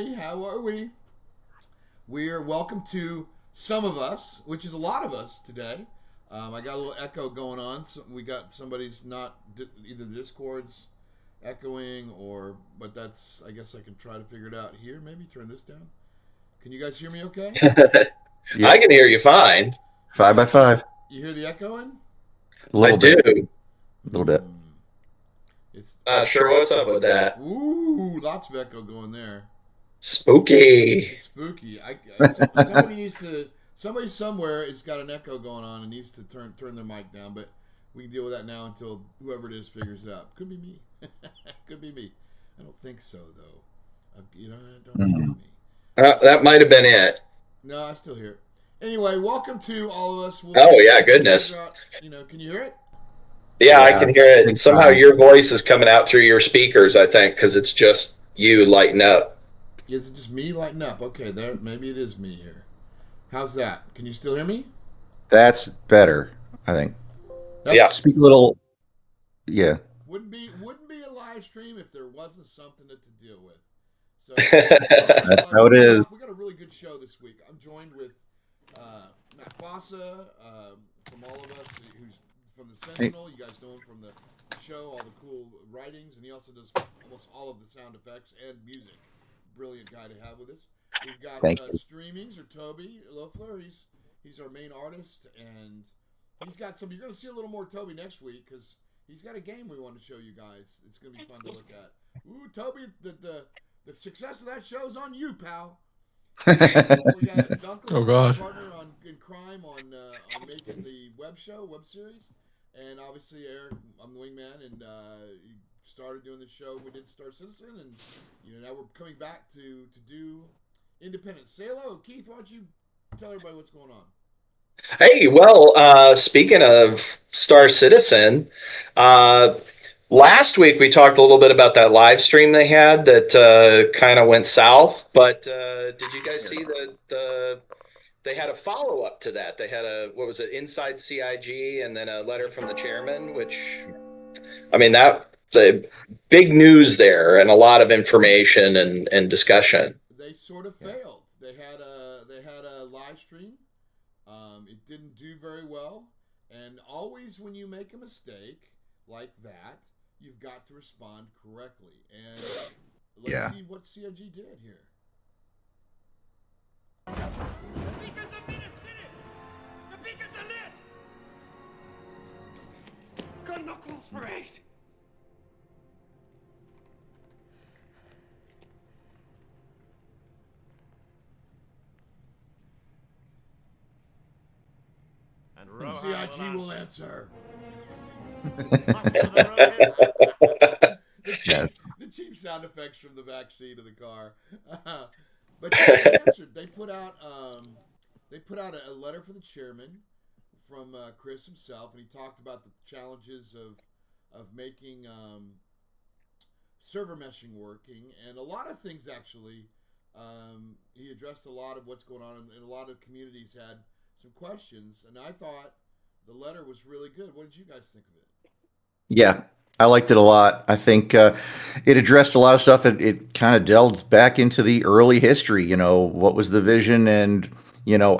Hi, how are we? We're welcome to some of us, which is a lot of us today. I got a little echo going on. So we got somebody's not either the Discord's echoing but that's, I guess I can try to figure it out here. Maybe turn this down. Can you guys hear me okay? I can hear you fine. 5x5. You hear the echoing? A little I bit. do. A little bit. It's Not sure what's up with that. ooh, lots of echo going there. Spooky. It's spooky. Somebody somewhere has got an echo going on and needs to turn their mic down, but we can deal with that now until whoever it is figures it out. Could be me. Could be me. I don't think so though. I don't think it's me. That might have been it. No, I still hear it. Anyway, welcome to all of us. Goodness. Can you hear it? Yeah, I can hear it. And somehow your voice is coming out through your speakers, I think, because it's just you lighting up. Is it just me lighting up? Okay, there. Maybe it is me here. How's that? Can you still hear me? That's better, I think. Speak a little. Yeah. Wouldn't be a live stream if there wasn't something to deal with. So that's how it is. We got a really good show this week. I'm joined with Matt Fossa from all of us, who's from the Sentinel. You guys know him from the show, all the cool writings, and he also does almost all of the sound effects and music. Brilliant guy to have with us. We've got streamings or Toby Loeffler. He's our main artist, and he's got some. You're going to see a little more Toby next week because he's got a game we want to show you guys. It's going to be fun to look at. Ooh, Toby, the success of that show is on you, pal. We got Duncan, partner in crime on making the web series, and obviously Eric, I'm the wingman, and he started doing the show. We did Star Citizen, and now we're coming back to do Independence. Say hello, Keith. Why don't you tell everybody what's going on? Hey, well, speaking of Star Citizen, last week we talked a little bit about that live stream they had that kind of went south. But did you guys see that they had a follow up to that? They had Inside CIG, and then a letter from the chairman, which, I mean, the big news there and a lot of information and discussion. They sort of failed. They had a live stream. It didn't do very well. And always when you make a mistake like that, you've got to respond correctly. And let's see what CIG did here. The beacons have been city! The beacons are lit! Gun knuckles parade! And CIG will answer. The cheap sound effects from the back seat of the car. But they answered. They put out a letter for the chairman from Chris himself, and he talked about the challenges of making server meshing working, and a lot of things actually. He addressed a lot of what's going on, and a lot of communities had some questions, and I thought the letter was really good. What did you guys think of it? Yeah, I liked it a lot. I think it addressed a lot of stuff. It kind of delved back into the early history, what was the vision and,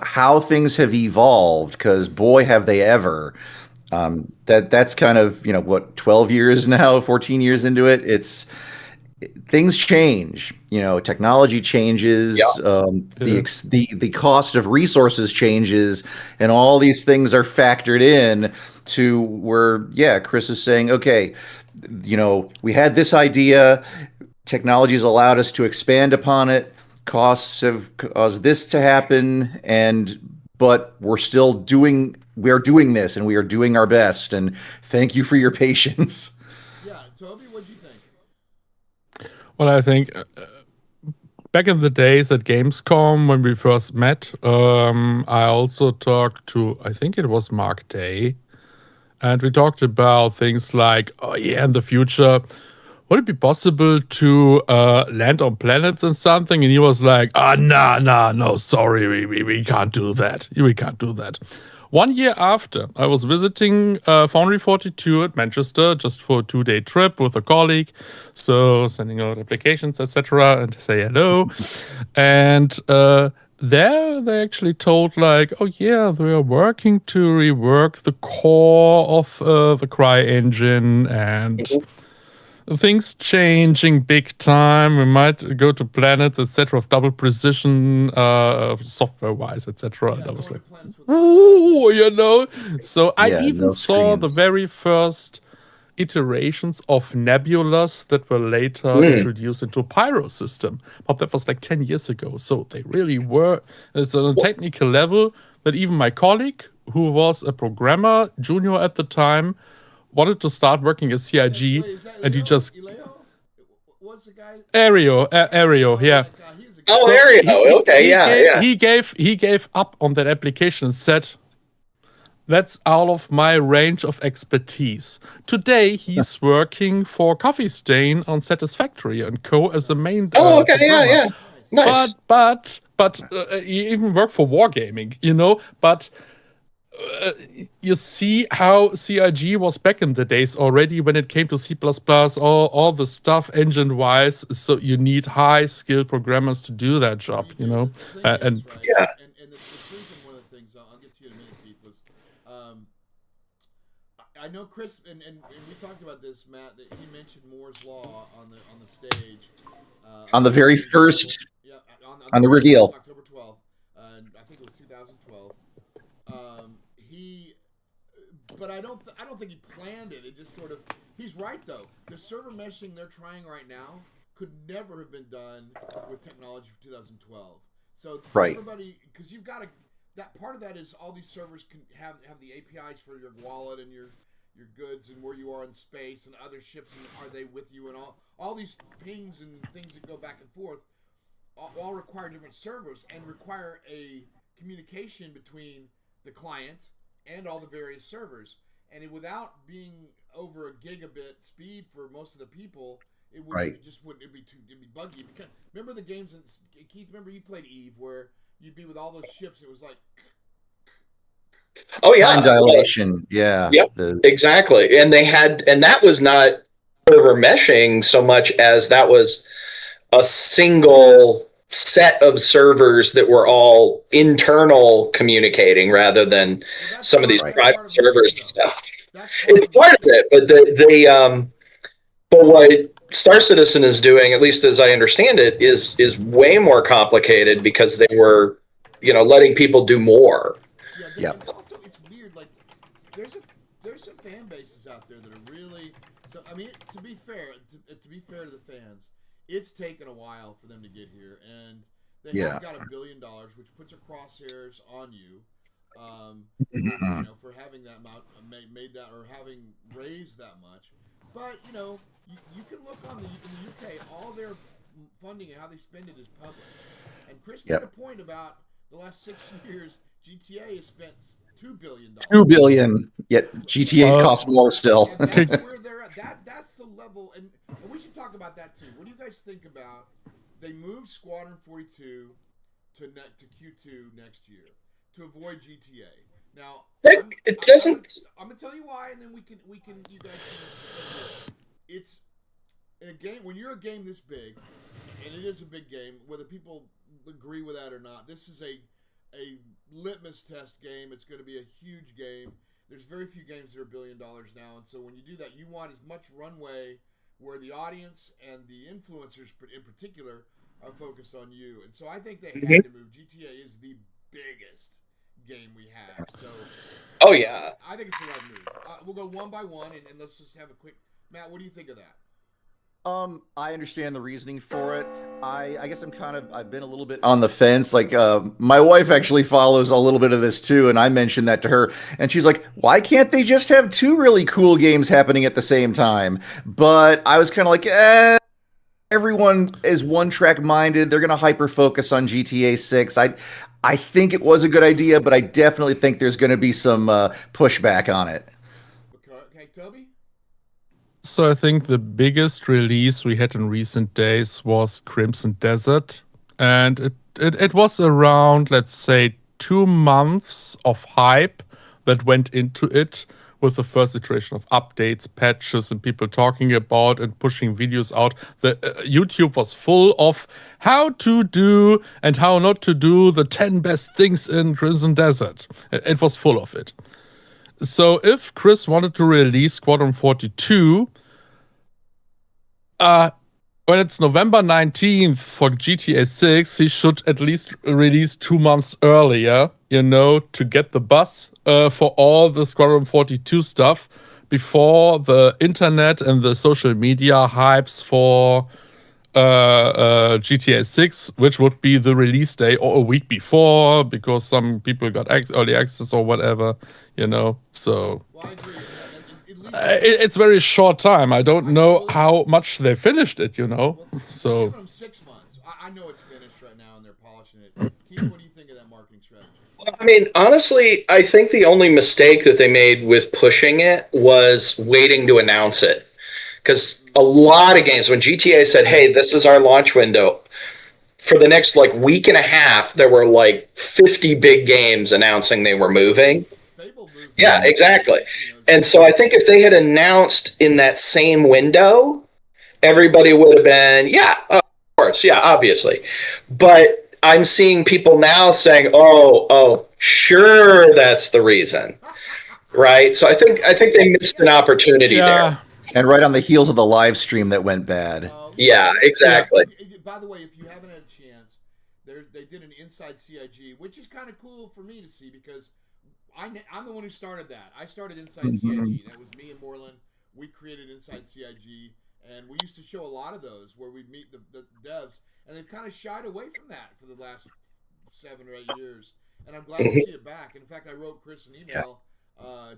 how things have evolved, because boy, have they ever. That's kind of, 12 years now, 14 years into it. Things change, technology changes, the cost of resources changes, and all these things are factored in to where, Chris is saying, okay, we had this idea, technology has allowed us to expand upon it, costs have caused this to happen, but we are doing this, and we are doing our best, and thank you for your patience. Yeah, Toby, what'd you think? Well, I think back in the days at Gamescom when we first met, I also talked to, I think it was Mark Day, and we talked about things like, in the future, would it be possible to land on planets and something? And he was like, no, sorry, we can't do that. We can't do that. 1 year after, I was visiting Foundry 42 at Manchester just for a 2-day trip with a colleague. So sending out applications, etc., and say hello. And there they actually told like, oh yeah, we are working to rework the core of the Cry engine and things changing big time. We might go to planets, etc., of double precision, software-wise, etc. Yeah, That was going like, to planets with ooh, you know. So I Yeah, even no saw the screens. very first iterations of nebulas that were later introduced into Pyro system. But that was like 10 years ago. So they really were. It's on a technical level that even my colleague, who was a programmer, junior at the time, wanted to start working as CIG, Wait, is that and he Leo? just Leo? What's the guy? Aereo, yeah. God, he's a Oh, guy. there you go. Okay, yeah. He gave up on that application and said, that's out of my range of expertise. Today, he's working for Coffee Stain on Satisfactory and Co. as a main Oh, okay, programmer. yeah. Nice. But he even worked for Wargaming, you know. But you see how CIG was back in the days already when it came to C++, all the stuff engine-wise. So you need high-skilled programmers to do that job, you know. The thing And is, right, Yeah. and the truth in one of the things, I'll get to you in a minute, Keith, was I know Chris, and we talked about this, Matt, that he mentioned Moore's Law on the stage. On the very first, yeah, on the very reveal. first, October 12th, I think it was 2012. But I don't think he planned it. It just sort of. He's right though. The server meshing they're trying right now could never have been done with technology for 2012. So Right. everybody, because you've got to. That part of that is all these servers can have the APIs for your wallet and your goods and where you are in space and other ships and are they with you and all these pings and things that go back and forth all require different servers and require a communication between the client and all the various servers. And without being over a gigabit speed for most of the people, it would Right. it just wouldn't it'd be buggy. Because remember the games that Keith, remember you played Eve where you'd be with all those ships, it was like Oh, yeah. Time dilation. Yeah. Yep. The- Exactly. And that was not server meshing so much as that was a single set of servers that were all internal communicating rather than that's some of these part- private part of servers and meshing, stuff. That's It's part of it, but but what Star Citizen is doing, at least as I understand it, is way more complicated because they were, letting people do more. Yeah, Yep. it's also it's weird. Like there's some fan bases out there that are really. So I mean, to be fair to the fans, it's taken a while for them to get here, and they Yeah. have got $1 billion, which puts a crosshairs on you, for having that amount made that or having raised that much. But you can look in the UK, all their funding and how they spend it is published. And Chris made a point about the last 6 years. GTA has spent $2 billion. $2 billion. Yet GTA costs more still. And that's where they're at. That's the level, and we should talk about that too. What do you guys think about? They moved Squadron 42 to Q2 next year to avoid GTA. Now I'm gonna tell you why, and then you guys can. It's in a game when you're a game this big, and it is a big game. Whether people agree with that or not, this is a litmus test game. It's going to be a huge game. There's very few games that are $1 billion now, and so when you do that, you want as much runway where the audience and the influencers in particular are focused on you. And so I think they had to move. GTA is the biggest game we have. So Oh, yeah. I think it's the right move. We'll go one by one, and let's just have a quick. Matt, what do you think of that? I understand the reasoning for it. I guess I've been a little bit on the fence. Like, my wife actually follows a little bit of this too, and I mentioned that to her, and she's like, why can't they just have two really cool games happening at the same time? But I was kind of like, everyone is one-track minded. They're going to hyper-focus on GTA 6. I think it was a good idea, but I definitely think there's going to be some pushback on it. Okay, Toby? So I think the biggest release we had in recent days was Crimson Desert, and it was around, let's say, 2 months of hype that went into it with the first iteration of updates, patches, and people talking about and pushing videos out. The YouTube was full of how to do and how not to do the 10 best things in Crimson Desert. It was full of it. So if Chris wanted to release Squadron 42, when it's November 19th for GTA 6, he should at least release 2 months earlier, to get the buzz for all the Squadron 42 stuff before the internet and the social media hypes for GTA 6, which would be the release day or a week before, because some people got early access or whatever, so... Well, I agree. At least it's very short time. I don't know how much they finished it, well, so giving them 6 months. I know it's finished right now and they're polishing it. Keith, what do you think of that marketing strategy? I mean, honestly, I think the only mistake that they made with pushing it was waiting to announce it. Because a lot of games, when GTA said, hey, this is our launch window, for the next week and a half, there were 50 big games announcing they were moving. Fable moved. Yeah, exactly. And so I think if they had announced in that same window, everybody would have been, yeah, of course, yeah, obviously. But I'm seeing people now saying, oh, sure, that's the reason, right? So I think they missed an opportunity there. And right on the heels of the live stream that went bad. Yeah, exactly. By the way, if you haven't had a chance, they did an Inside CIG, which is kind of cool for me to see because I'm the one who started that. I started Inside CIG. That was me and Moreland. We created Inside CIG, and we used to show a lot of those where we'd meet the devs, and they've kind of shied away from that for the last 7 or 8 years. And I'm glad to see it back. In fact, I wrote Chris an email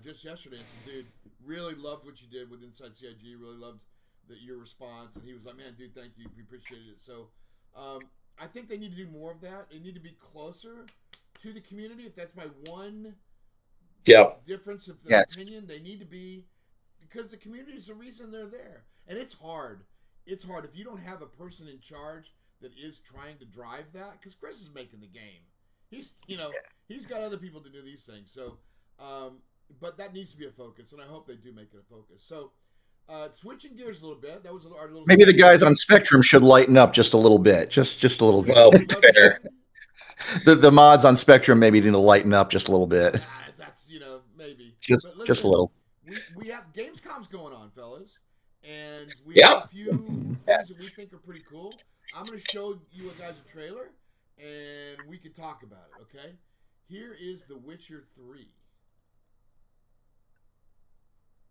just yesterday and said, dude, really loved what you did with Inside CIG. Really loved your response. And he was like, man, dude, thank you. We appreciated it. So I think they need to do more of that. They need to be closer to the community. If that's my one difference of opinion, they need to be, because the community is the reason they're there. And it's hard. It's hard if you don't have a person in charge that is trying to drive that, because Chris is making the game. He's got other people to do these things. So, but that needs to be a focus, and I hope they do make it a focus. So, switching gears a little bit, that was our little. Maybe the guys on Spectrum should lighten up just a little bit, just a little bit. Well, fair. The mods on Spectrum maybe need to lighten up just a little bit. That's maybe just a little. We have Gamescom's going on, fellas, and we have a few things that we think are pretty cool. I'm going to show you guys a trailer, and we can talk about it. Okay, here is The Witcher 3.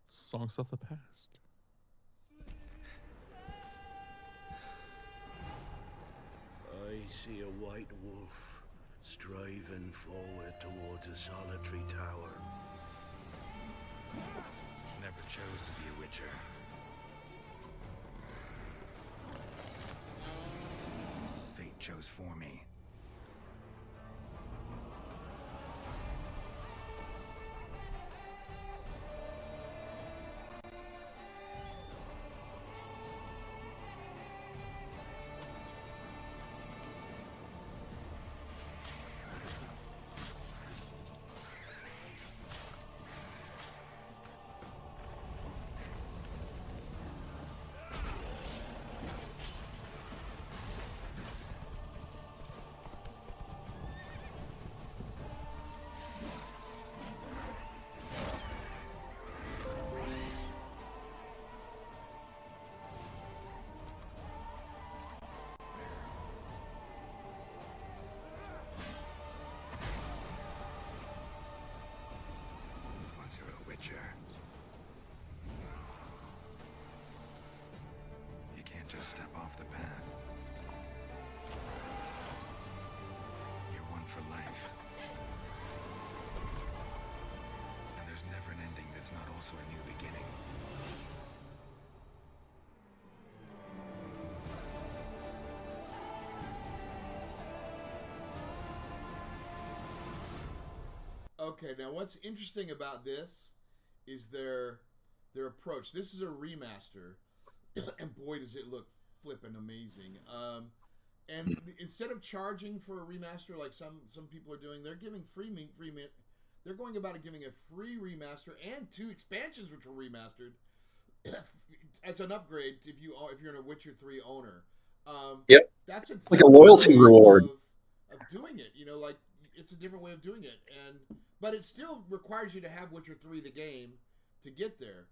Songs of the past. I see a white wolf striving forward towards a solitary tower. Never chose to be a witcher. Fate chose for me. You can't just step off the path. You're one for life. And there's never an ending that's not also a new beginning. Okay, now what's interesting about this is their approach. This is a remaster, and boy does it look flippin' amazing. And instead of charging for a remaster like some people are doing, they're giving they're going about it giving a free remaster and 2 expansions which were remastered as an upgrade if you're a Witcher 3 owner. Yep. That's Like a loyalty way reward. of doing it. Like it's a different way of doing it, but it still requires you to have Witcher 3 the game to get there.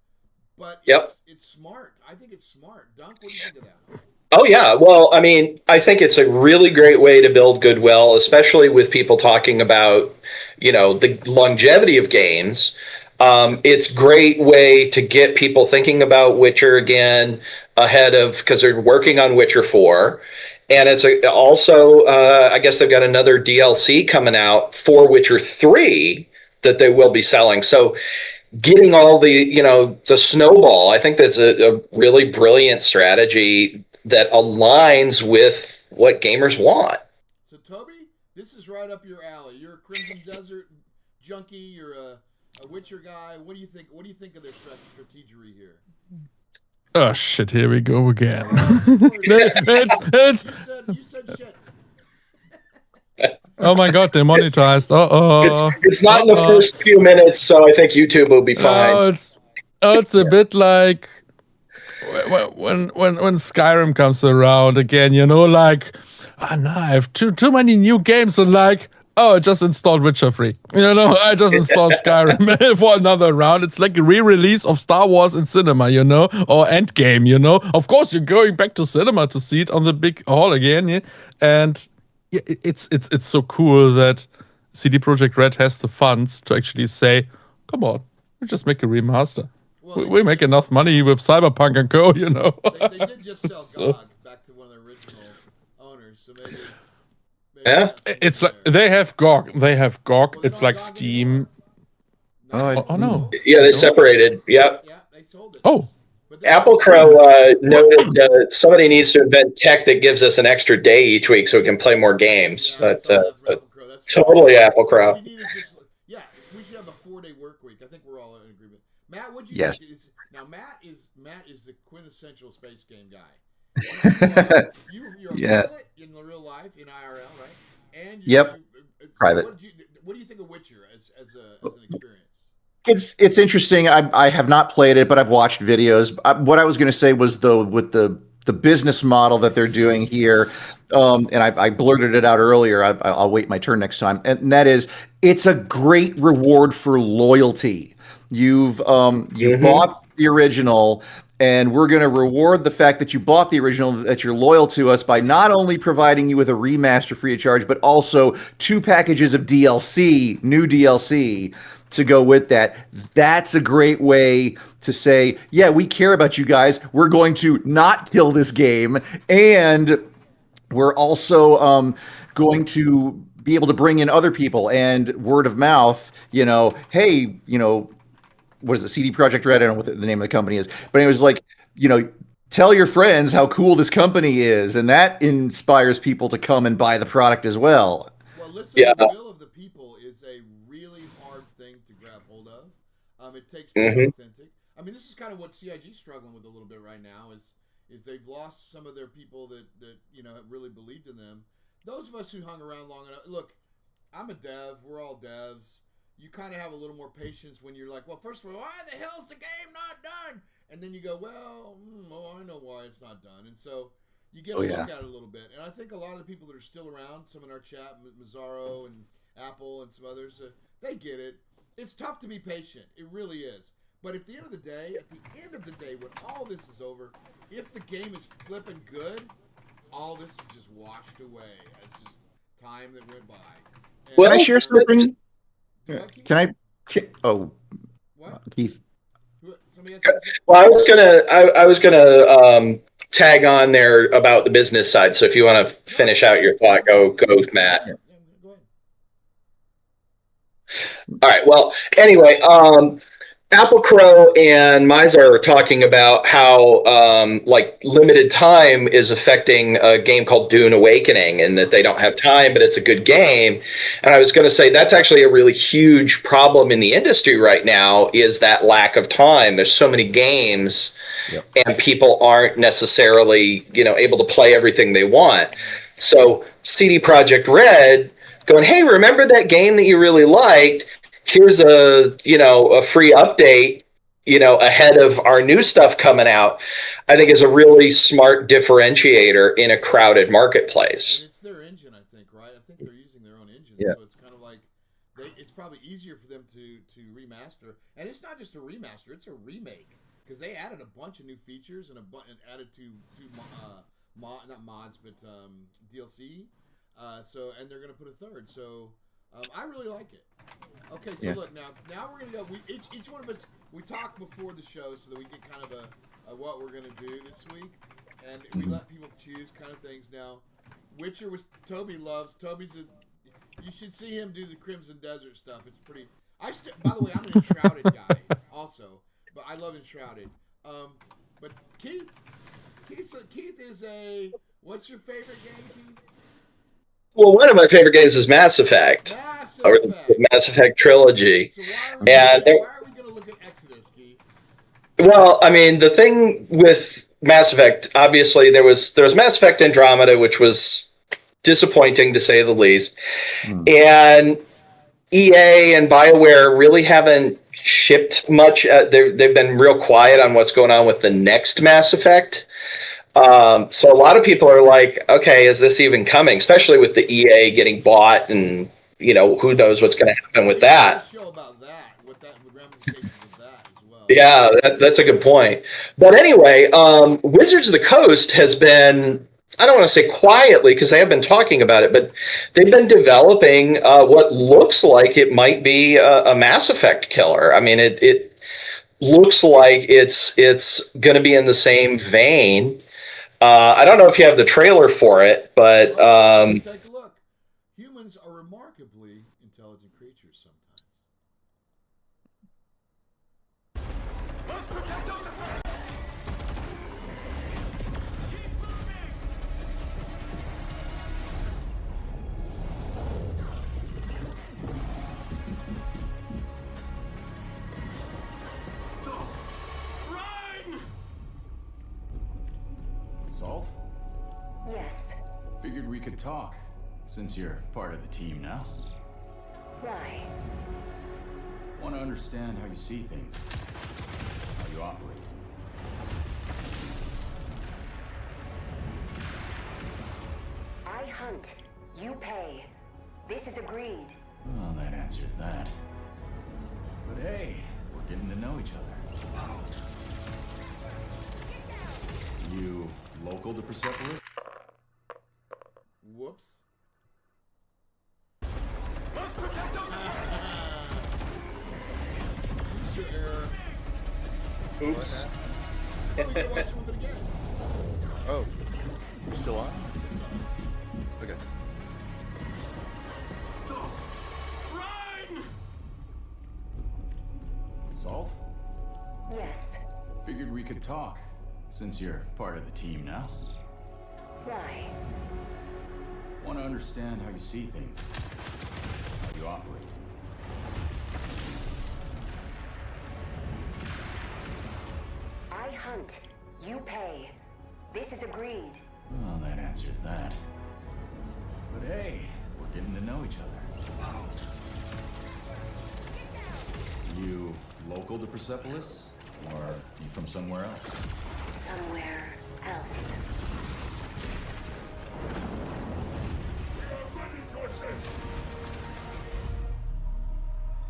But it's smart. I think it's smart. Dunk, what do you think of that? Oh, yeah. Well, I mean, I think it's a really great way to build goodwill, especially with people talking about, the longevity of games. It's a great way to get people thinking about Witcher again ahead of, because they're working on Witcher 4. And it's also, I guess they've got another DLC coming out for Witcher 3 that they will be selling. So getting all the snowball, I think that's a really brilliant strategy that aligns with what gamers want. So Toby, this is right up your alley. You're a Crimson Desert junkie. You're a Witcher guy. What do you think? What do you think of their strategery here? Oh shit! Here we go again. it's you said shit. Oh my god, demonetized. It's not in the first few minutes, so I think YouTube will be fine. It's a bit like when Skyrim comes around again, like, no, I have too many new games, and like, I just installed Witcher 3. I just installed Skyrim for another round. It's like a re-release of Star Wars in cinema, or Endgame, Of course, you're going back to cinema to see it on the big hall again, yeah? And it's so cool that CD Projekt Red has the funds to actually say, come on, we just make a remaster. Well, we make enough money with Cyberpunk and Co. They did just sell GOG back to one of the original owners, so maybe it's like they have GOG. Well, it's like Steam. No. Yeah, they separated. Yep. Yeah, they sold it. Oh. Apple Crow noted somebody needs to invent tech that gives us an extra day each week so we can play more games. Totally Apple Crow. We should have a 4-day work week. I think we're all in agreement. Matt, what do you think? Now, Matt is the quintessential space game guy. You're a pilot in the real life, in IRL, right? And private. What do you think of Witcher as an experience? It's interesting. I have not played it, but I've watched videos. What I was going to say was with the business model that they're doing here, and I blurted it out earlier. I'll wait my turn next time, and that is, it's a great reward for loyalty. You've bought the original, and we're going to reward the fact that you bought the original, that you're loyal to us, by not only providing you with a remaster free of charge, but also 2 packages of DLC, new DLC, to go with that. That's a great way to say, yeah, we care about you guys. We're going to not kill this game, and we're also going to be able to bring in other people, and word of mouth, hey, what is it, CD Projekt Red? I don't know what the name of the company is, but it was like, tell your friends how cool this company is, and that inspires people to come and buy the product as well. Well, listen, the will of the people is a really hard thing to grab hold of. It takes being authentic. I mean, this is kind of what CIG's struggling with a little bit right now, is they've lost some of their people that have really believed in them. Those of us who hung around long enough, look, I'm a dev, we're all devs. You kind of have a little more patience when you're like, well, first of all, why the hell's the game not done? And then you go, well, I know why it's not done. And so you get a look at it a little bit. And I think a lot of the people that are still around, some in our chat, Mazzaro and Apple and some others, they get it. It's tough to be patient. It really is. But at the end of the day, when all this is over, if the game is flipping good, all this is just washed away. It's just time that went by. And can I share something? Can I? What? Keith. Somebody else? Well, I was gonna tag on there about the business side. So if you want to finish out your thought, go, Matt. Yeah, go ahead. All right. Well, anyway, Apple Crow and Mizar are talking about how limited time is affecting a game called Dune Awakening, and that they don't have time, but it's a good game. And I was going to say that's actually a really huge problem in the industry right now, is that lack of time. There's so many games, and people aren't necessarily able to play everything they want. So CD Projekt Red going, hey, remember that game that you really liked? here's a free update, ahead of our new stuff coming out, I think is a really smart differentiator in a crowded And marketplace. it's their engine, I think, right? I think they're using their own engine, Yeah. so it's kind of like it's probably easier for them to remaster. And it's not just a remaster; it's a remake because they added a bunch of new features and and added two not mods but DLC. And they're going to put a third. So I really like it. Okay, so Yeah. look now we're going to go. Each one of us we talk before the show so that we get kind of a what we're going to do this week, and we let people choose kind of things. Now, Witcher was Toby loves. You should see him do the Crimson Desert stuff. It's pretty. By the way, I'm an Enshrouded guy also, but I love Enshrouded. But Keith is a. What's your favorite game, Keith? Well, one of my favorite games is Mass Effect, or the Mass Effect trilogy. So why are we going to look at Exodus, Keith? Well, I mean, the thing with Mass Effect, obviously, there was Mass Effect Andromeda, which was disappointing to say the least, and EA and BioWare really haven't shipped much. They've been real quiet on what's going on with the next Mass Effect. So a lot of people are like, okay, is this even coming? Especially with the EA getting bought, and who knows what's going to happen with that. Show about that, with ramifications of that as well. Yeah, that's a good point. But anyway, Wizards of the Coast has been, I don't want to say quietly because they have been talking about it, but they've been developing what looks like it might be a Mass Effect killer. I mean, it looks like it's going to be in the same vein. I don't know if you have the trailer for it, but Let's take a look. Humans are remarkably intelligent creatures sometimes. Let's protect our defense. Keep moving. Run! Salt? Yes. Figured we could talk, since you're part of the team now. Why? Want to understand how you see things, how you operate. I hunt. You pay. This is agreed. Well, that answers that. But hey, we're getting to know each other. You local to Persepolis? Whoops. Let's protect our defense. User error. oops. Oh, you can watch it again. Oh, you're still on? Okay. Run! Salt? Yes. Figured we could talk, since you're part of the team now. Why? Want to understand how you see things, how you operate. I hunt. You pay. This is agreed. Well, that answers that. But hey, we're getting to know each other. You local to Persepolis? Or you from somewhere else? Somewhere else.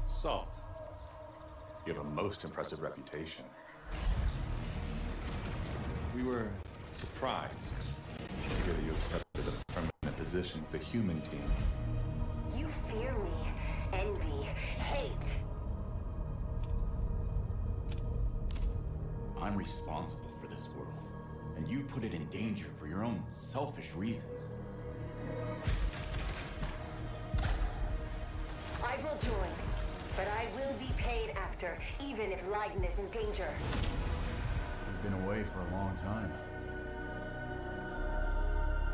Salt. You have a most impressive reputation. We were surprised to hear that you accepted a permanent position with the human team. You fear me, envy, hate. I'm responsible for this world, and you put it in danger for your own selfish reasons. I will join, but I will be paid after, even if Leiden is in danger. You've been away for a long time.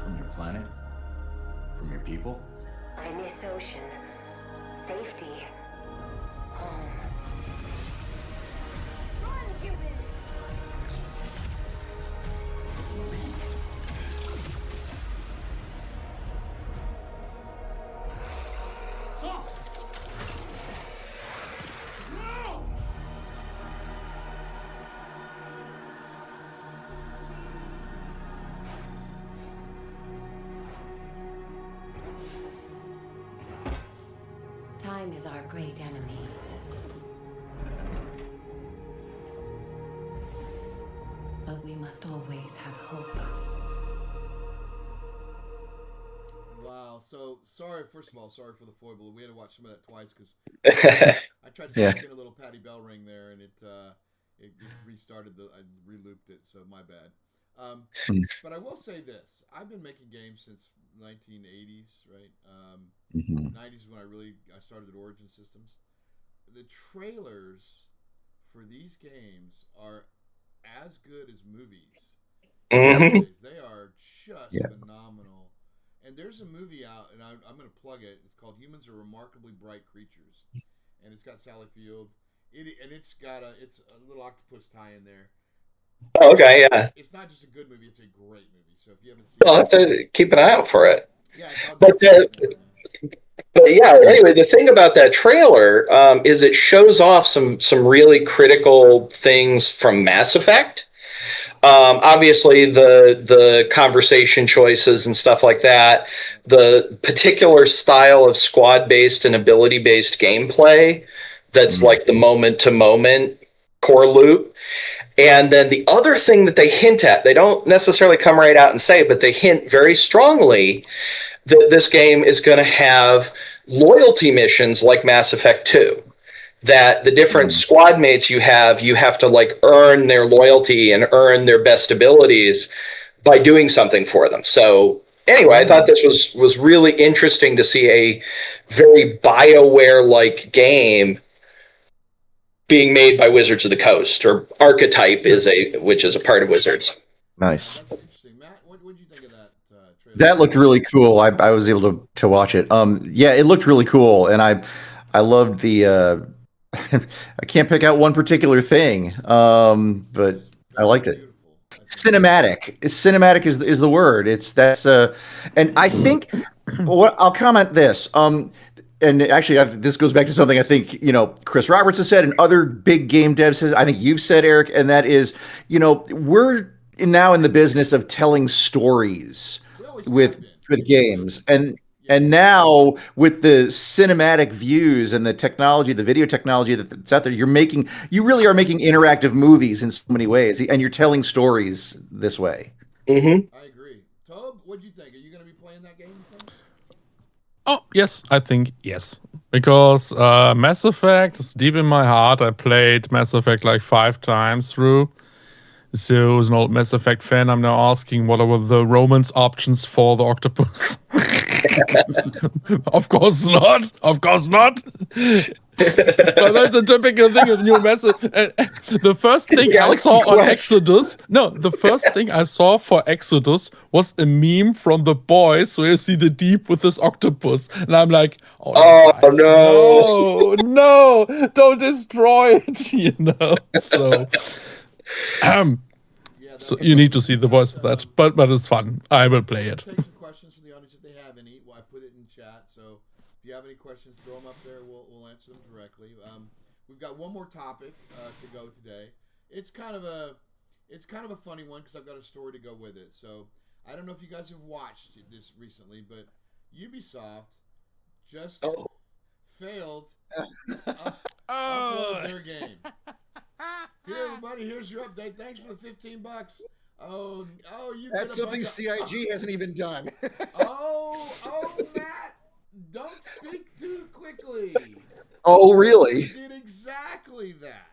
From your planet? From your people? I miss ocean, safety, home. Run, human! Salt! Time is our great enemy. But we must always have hope. Wow. So sorry. First of all, sorry for the foible. We had to watch some of that twice because I tried to Yeah. stick in a little Patty Bell ring there, and it restarted I re-looped it. So my bad. But I will say this: I've been making games since 1980s, right? Mhm. 90s when I started at Origin Systems. The trailers for these games are as good as movies. Mhm. They are just Yeah. phenomenal. And there's a movie out, and I'm going to plug it. It's called Humans Are Remarkably Bright Creatures, and it's got Sally Field. It's a little octopus tie in there. Oh, okay, yeah. It's not just a good movie; it's a great movie. So if you haven't seen I'll have it, to keep an eye out for it. yeah, it's on But Netflix now, yeah. But yeah, anyway, the thing about that trailer is it shows off some really critical things from Mass Effect. Obviously, the conversation choices and stuff like that, the particular style of squad based and ability based gameplay that's like the moment to moment core loop. And then the other thing that they hint at, they don't necessarily come right out and say, but they hint very strongly that this game is going to have loyalty missions like Mass Effect 2. That the different squad mates you have to like earn their loyalty and earn their best abilities by doing something for them. So anyway, I thought this was really interesting to see a very BioWare like game being made by Wizards of the Coast, or Archetype which is a part of Wizards. Nice. That's interesting, Matt. What did you think of that trailer? That looked really cool. I was able to watch it. Yeah, it looked really cool, and I loved the. I can't pick out one particular thing, but I liked it. Cinematic. Cinematic is the word. And I think what I'll comment this. And actually, this goes back to something I think Chris Roberts has said, and other big game devs has. I think you've said, Eric, and that is, we're now in the business of telling stories with games, and now with the cinematic views and the technology, the video technology that's out there, you really are making interactive movies in so many ways, and you're telling stories this way. Mm-hmm. I agree. Tob, what'd you think? Are you going to be playing that game? Oh, yes, I think yes. Because Mass Effect is deep in my heart. I played Mass Effect like 5 times through. So, as an old Mass Effect fan, I'm now asking what are the romance options for the octopus? Of course not. Of course not. But that's a typical thing of new Mass Effect. The first thing I saw on Exodus, the first thing I saw for Exodus was a meme from The Boys where you see the Deep with this octopus. And I'm like, guys, no, don't destroy it, So, so you need to see the voice of that, but it's fun. I will play it. Take some questions from the audience if they have any. Well, I put it in chat, so if you have any questions, throw them up there. We'll answer them directly. We've got one more topic to go today. It's kind of a funny one because I've got a story to go with it. So I don't know if you guys have watched this recently, but Ubisoft just failed to upload their game. Here, everybody, here's your update. Thanks for the $15. Oh, you. That's something CIG hasn't even done. Matt, don't speak too quickly. Oh, really? We did exactly that.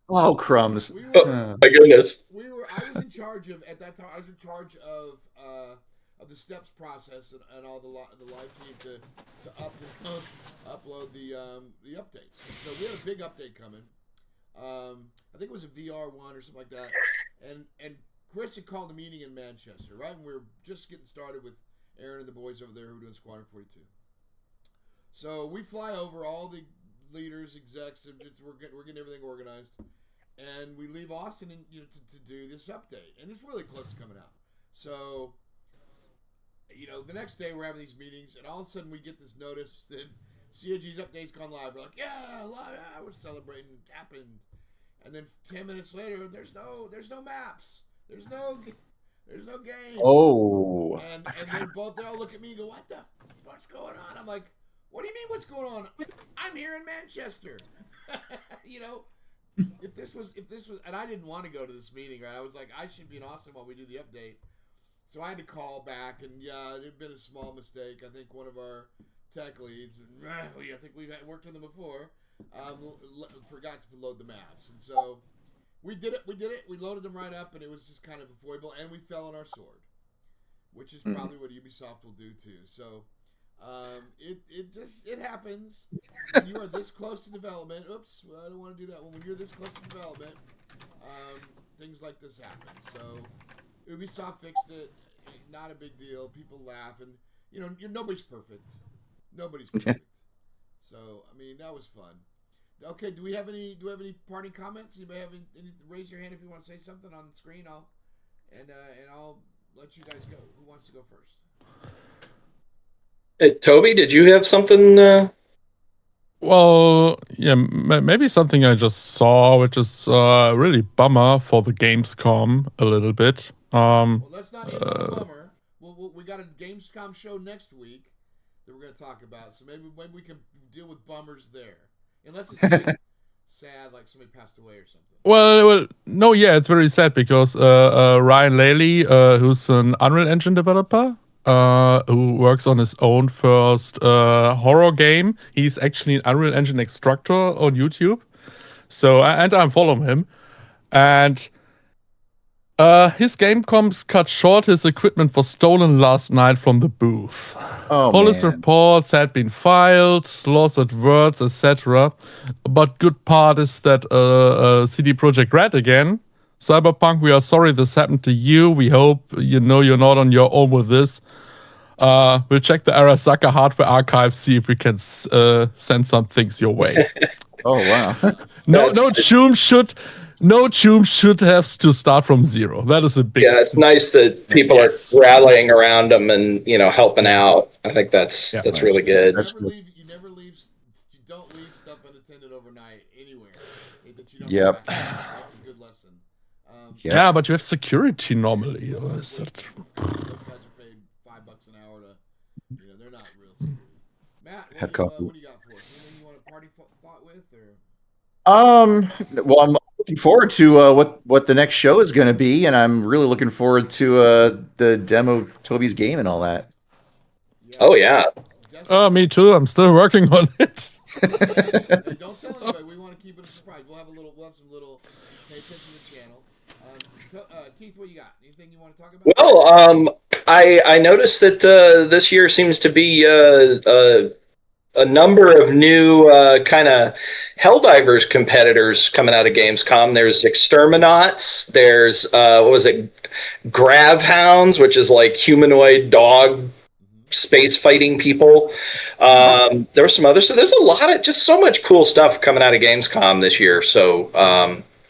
Oh, crumbs. My goodness. I was in charge of at that time. I was in charge of the steps process and all the live team to upload the updates. And so we had a big update coming. I think it was a VR1 or something like that. And Chris had called a meeting in Manchester, right? And we were just getting started with Aaron and the boys over there who were doing Squadron 42. So we fly over, all the leaders, execs, and we're getting everything organized. And we leave Austin to do this update. And it's really close to coming out. So, the next day we're having these meetings, and all of a sudden we get this notice that CIG's update's gone live. We're like, yeah, live. I was celebrating. It happened. And then 10 minutes later, there's no maps. There's no game. Oh. And they all look at me and go, what's going on? I'm like, What do you mean? What's going on? I'm here in Manchester. You know, if this was, and I didn't want to go to this meeting, right? I was like, I should be in Austin while we do the update. So I had to call back, and yeah, it had been a small mistake. I think one of our tech leads, I think we've worked with them before, forgot to load the maps, and so we did it. We loaded them right up, and it was just kind of a foible, and we fell on our sword, which is probably what Ubisoft will do too. So it happens. When you are this close to development, oops, I don't want to do that. When you're this close to development, things like this happen. So Ubisoft fixed it. Not a big deal. People laugh, and nobody's perfect. Nobody's perfect. So I mean, that was fun. Okay, do we have any parting comments? Anybody have any? Raise your hand if you want to say something on the screen. I'll let you guys go. Who wants to go first? Hey, Toby, did you have something? Well, yeah, maybe something I just saw, which is really bummer for the Gamescom a little bit. Well, let's not end on a bummer. We got a Gamescom show next week that we're going to talk about, so maybe we can deal with bummers there, unless it's sad, like somebody passed away or something. Well, no, yeah, it's very sad because Ryan Laley, who's an Unreal Engine developer, who works on his own first horror game. He's actually an Unreal Engine instructor on YouTube. So, and I'm following him. And his Gamescom's cut short. His equipment was stolen last night from the booth. Oh, Police man. reports had been filed, lost at words, etc. But good part is that CD Projekt Red again. Cyberpunk, we are sorry this happened to you. We hope you're not on your own with this. We'll check the Arasaka hardware archive, see if we can send some things your way. Oh, wow. No tomb should have to start from zero. That is a big. Yeah, it's nice that people are rallying around them and helping out. I think that's really good. You don't leave stuff unattended overnight anywhere that you don't. Yep. That's a good lesson. Yeah, but you have security normally. Those guys are paid $5 an hour to, they're not real security. Matt, what do you got for us? Anything you want to party thought with, or? Well, I'm looking forward to what the next show is going to be, and I'm really looking forward to the demo of Toby's game and all that. Yeah. Oh yeah. Me too. I'm still working on it. Hey, don't tell anybody. We want to keep it a surprise. We'll have some little. Pay attention to the channel. Keith, what you got? Anything you want to talk about? Well, I noticed that this year seems to be a number of new kind of Helldivers competitors coming out of Gamescom. There's Exterminauts. There's what was it? Gravhounds, which is like humanoid dog space fighting people. There was some others. So there's a lot of just so much cool stuff coming out of Gamescom this year. So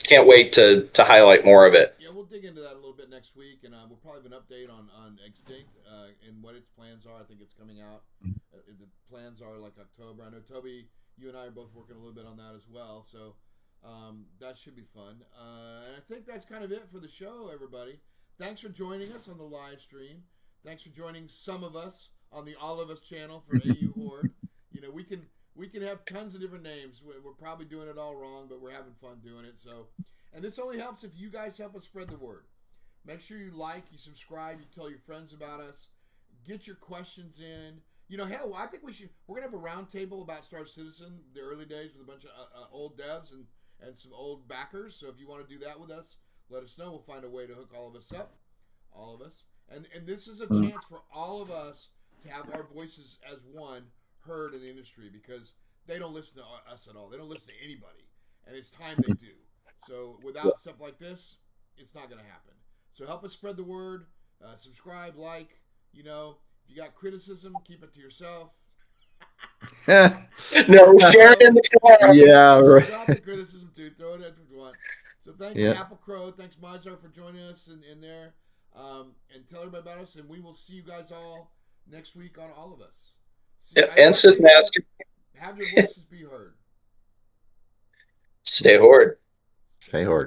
can't wait to highlight more of it. Yeah, we'll dig into that a little bit next week, and we'll probably have an update on Extinct and what its plans are. I think it's coming out. The plans are like October. I know, Toby, you and I are both working a little bit on that as well, so that should be fun. And I think that's kind of it for the show, everybody. Thanks for joining us on the live stream. Thanks for joining some of us on the All of Us channel for AU Horde. We can have tons of different names. We're probably doing it all wrong, but we're having fun doing it. So, and this only helps if you guys help us spread the word. Make sure you like, you subscribe, you tell your friends about us. Get your questions in. Hell, I think we're going to have a round table about Star Citizen, the early days, with a bunch of old devs and some old backers. So if you want to do that with us, let us know. We'll find a way to hook all of us up. All of us. And this is a chance for all of us to have our voices as one heard in the industry, because they don't listen to us at all. They don't listen to anybody. And it's time they do. So without stuff like this, it's not going to happen. So help us spread the word. Subscribe, like, if you got criticism, keep it to yourself. No, share it in the chat. Yeah, right. Drop the criticism too. Throw it in if you want. So thanks, Apple Crow. Thanks, Mizar, for joining us in there. And tell everybody about us. And we will see you guys all next week on All of Us. And Sith Master. Have your voices be heard. Stay Horde. Stay Horde.